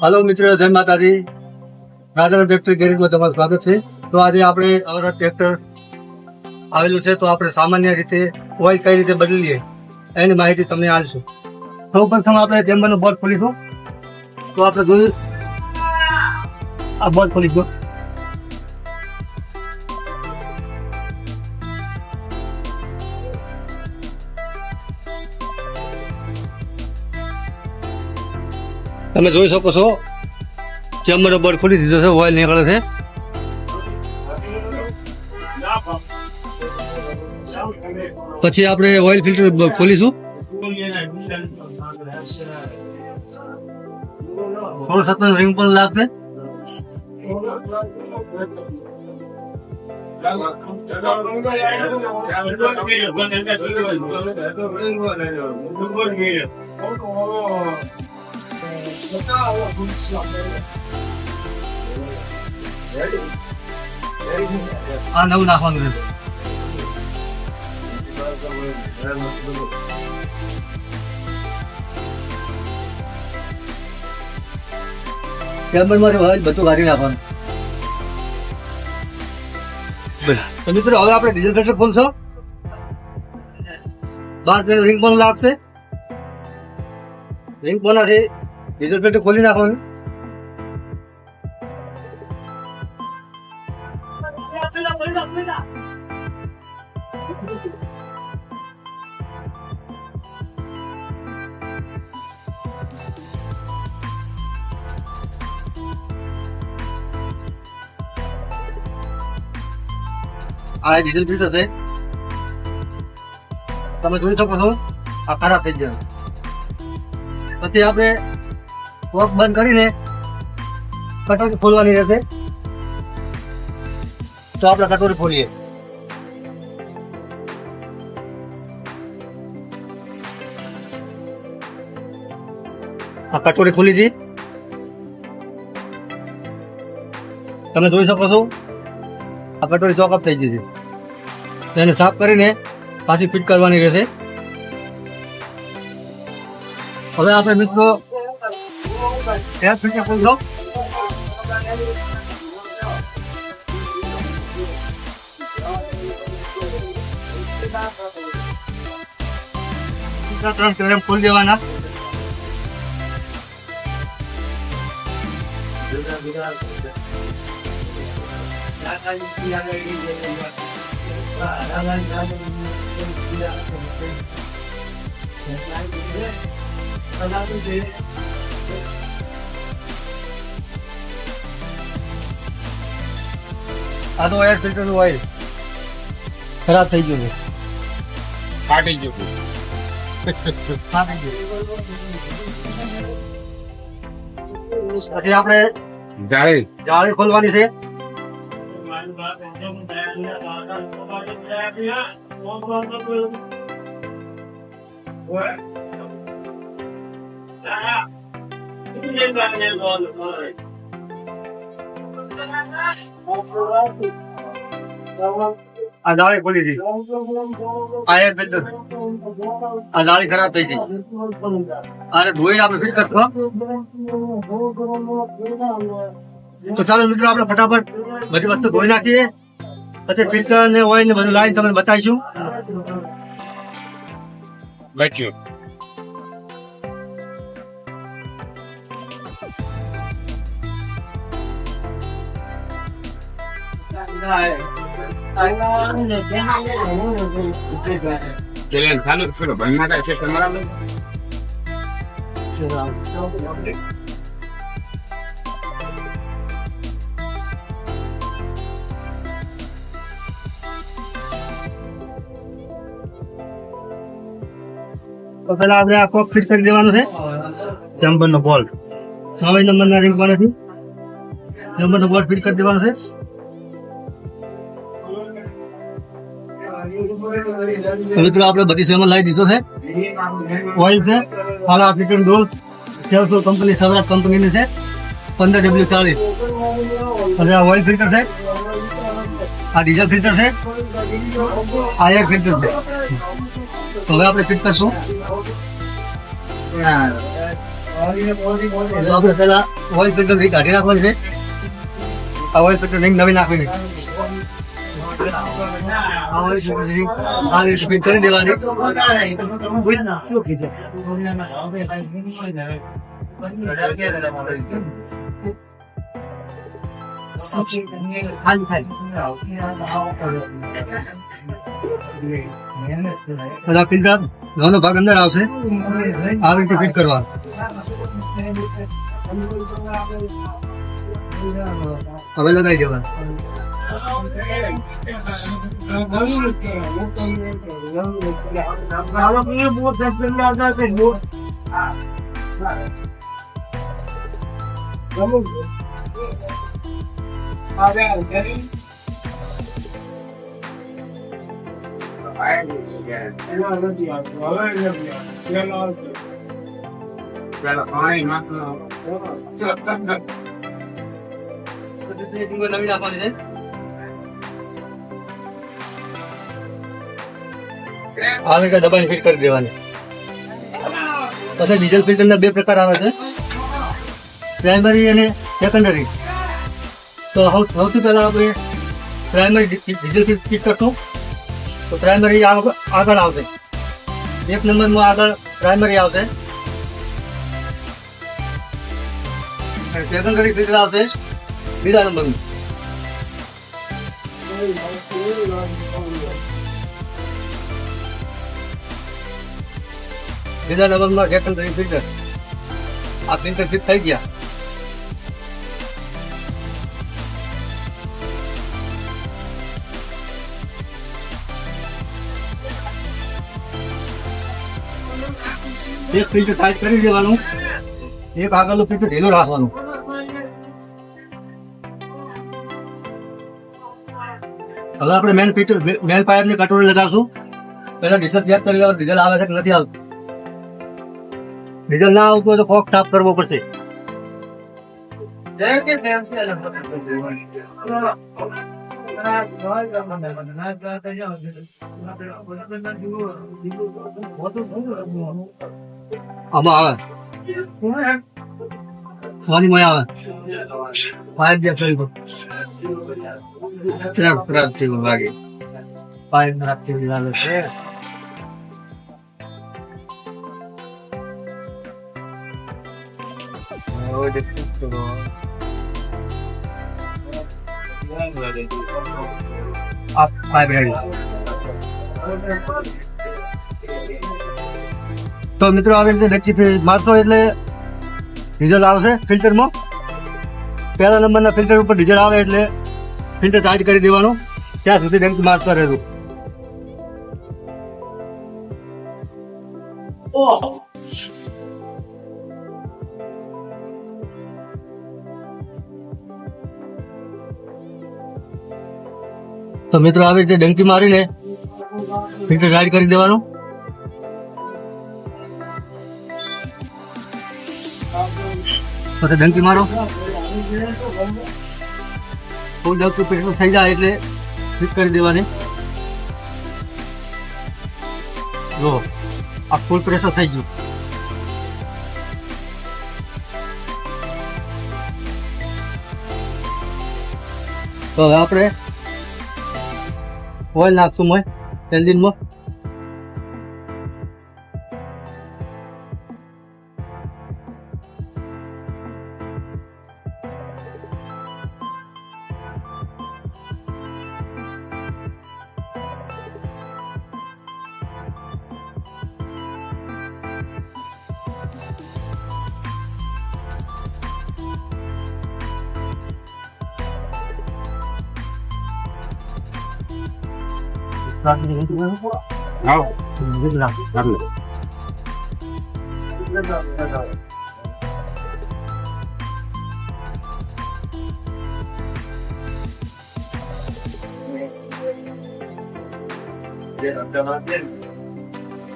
Hello मित्र, जय माताजी। Radha tractor garage में તમારું સ્વાગત છે। તો આજે આપણે અમારા ટ્રેક્ટર આવેલું છે, તો આપણે સામાન્ય રીતે ઓઇલ કઈ રીતે બદલીએ એની માહિતી તમને આપીશું। સૌપ્રથમ આપણે ચેમ્બરનું બોર્ડ ખોલીશું। તો આપણે જોયું આ બોર્ડ ખોલીશું। તમે જોઈ શકો છો ચેમ્બરનો બોર્ડ ખોલી દીધો છે, ઓઇલ નીકળે છે। પછી આપણે ઓઇલ ફિલ્ટર ખોલીશું। થોડું સતત રિંગ પણ લાગશે। આ નવું નાખવાનું છે। ચેમ્બરમાંથી ઓઇલ બધું કાઢી નાખવાનું। તો મિત્રો હવે આપણે ડીઝલ ફિલ્ટર ખોલશો। બહાર રિંગ પણ લાગશે। રિંગ બોનાથી ડીઝલ ફિલ્ટર ખોલી નાખવાનું। આ ડીઝલ ફિલ્ટર છે, તમે જોઈ શકો છો આ ખરાબ થઈ ગયો। પછી આપણે કોક બંધ કરીને કટોરી ખોલવાની રહેશે। તો આપણે કટોરી ખોલીએ। આ કટોરી ખોલી છે, તમે જોઈ શકો છો આ કટોરી ચોકઅપ થઈ ગઈ છે। તેને સાફ કરીને પાછી ફિટ કરવાની રહેશે। હવે આપણે મિત્રો એર ફિલ્ટર ખોલશો। ખોલી દેવાના। આ તો એર ફિલ્ટર નું ઓઇલ ખરાબ થઈ ગયું છે, ફાટી ગયું। પછી આપણે જાળી ખોલવાની છે। આ જાળી ખોલી હતી, આ એર ફિલ્ટર, આ જાળી ખરાબ થઈ ગઈ। આને ધોઈને આપણે ફિટ કરશો। તો ચાલો મિત્રો આપણે ફટાફટ બધી વસ્તુ ધોઈ નાખીએ, પછી ફિલ્ટર ને ઓઇલ ને બધું લાઈન તમને બતાવીશું। તો પેલા આપણે આ કોક ફિટ કરી દેવાનું છે। ચેમ્બર નો બોલ્ટ 9 નંબરના રિંગ કોનેથી ચેમ્બર નો બોલ્ટ ફિટ કરી દેવાનો છે। મિત્રો આપણે બધી સેમાં લાવી દીધો છે। ઓઇલ છે, હાલ આફ્રિકન ડોલ સેલ્સો કંપની, સૌરાષ્ટ્ર કંપનીની છે, 15W40। અને આ ઓઇલ ફિલ્ટર છે, આ ડીઝલ ફિલ્ટર છે, આ એર ફિલ્ટર છે। તો હવે આપણે ફિટ કરશું। તો આપણે પેલા ઓઇલ ફિલ્ટર કાઢી નાખવાનું છે. આ ઓઇલ ફિલ્ટર નવી નાખવી આ રીતે ફિટ કરી દેવાની. બધા ફિલ્ટર નાનો ભાગ અંદર આવશે, આ રીતે ફિટ કરવા. હવે લગાવી દેવા. નવી નાખવાની છે. આ રીતે દબાઈને ફિટ કરી દેવાની. પછી ડીઝલ ફિલ્ટરના બે પ્રકાર આવે છે, પ્રાઇમરી અને સેકન્ડરી. તો સૌથી પહેલા આપણે પ્રાઇમરી ડીઝલ ફિટ કરશું. તો પ્રાઇમરી આગળ આવશે, 1 નંબરમાં આગળ પ્રાઇમરી આવશે. સેકન્ડરી ફિલ્ટર આવશે બીજા નંબરનું. બીજા નંબરમાં સેકન્ડરી ફિલ્ટર. આ ફિલ્ટર ફિટ થઈ ગયા. એક ફિલ્ટર ટાઈટ કરી દેવાનું, એક આગળનું ફિલ્ટર ઢીલું રાખવાનું. હવે આપણે મેન પાઇપની કટોરી લગાવશું. પહેલા ડીઝલ ચેક કરી લેવાનું, ડીઝલ આવે છે કે નથી આવતું. ડીઝલ ના આવતું હોય તો કોક સાફ કરવો પડશે. આમાં આવે વાની મોય આવે પાઇપ જે કરી ખરાબ છે લાગે. પાઇપ ખરાબ છે લાગે છે. આ પાઇપ રેડી. તો મિત્રો આવી રીતે ડેક્ચી મારશો એટલે ડીઝલ આવશે ફિલ્ટરમાં. પહેલા નંબરના ફિલ્ટર ઉપર ડીઝલ આવે એટલે ફિલ્ટર ટાઈટ કરી દેવાનું, ત્યાં સુધી ડેક્ચી મારતા રહેવું. તો મિત્રો આવી રીતે ડંકી મારીને ફિલ્ટર ટાઈટ કરી દેવાનું. પછી ડંકી મારો, ફૂલ ડંકી ફિલ્ટર થઈ જાય એટલે ફિટ કરી દેવાની. જો આ ફૂલ પ્રેશર થઈ ગયું. તો હવે આપણે ઓઇલ નાખશું એન્જિનમાં.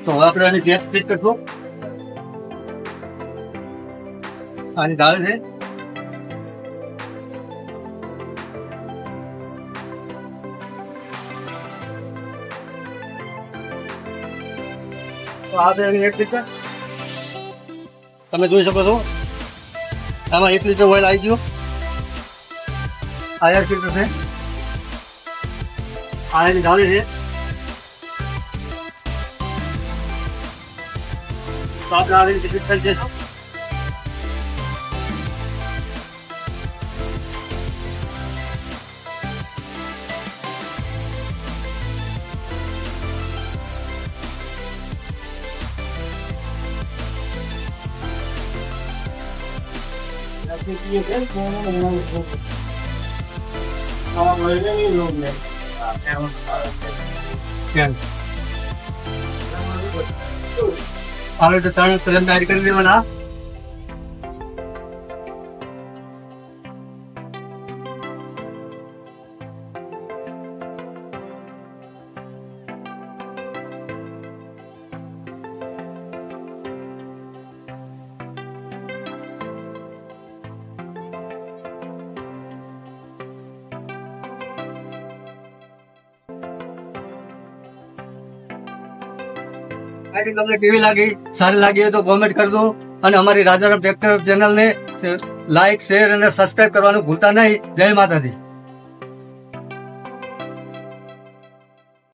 તો હવે આપણે આની ગેસ ફિટ કરશું. આની ઢાળ છે. તો આ તો એની એક ફિટ. તમે જોઈ શકો છો આમાં 1 લીટર ઓઇલ આવી ગયું. આ એર ફિલ્ટર છે, આ એની જાળી છે. તો આપણે આ રીતે ફિટ કરી દઈશું. કેમ? આ રીતે 3 કલમ તૈયાર કરી દેવાના. આઈડી તમને કેવી લાગી? સારી લાગી હોય તો કોમેન્ટ કરજો અને અમારી રાજારામ ટ્રેક્ટર ચેનલને લાઈક, શેર અને સબસ્ક્રાઇબ કરવાનું ભૂલતા નહીં. જય માતાજી.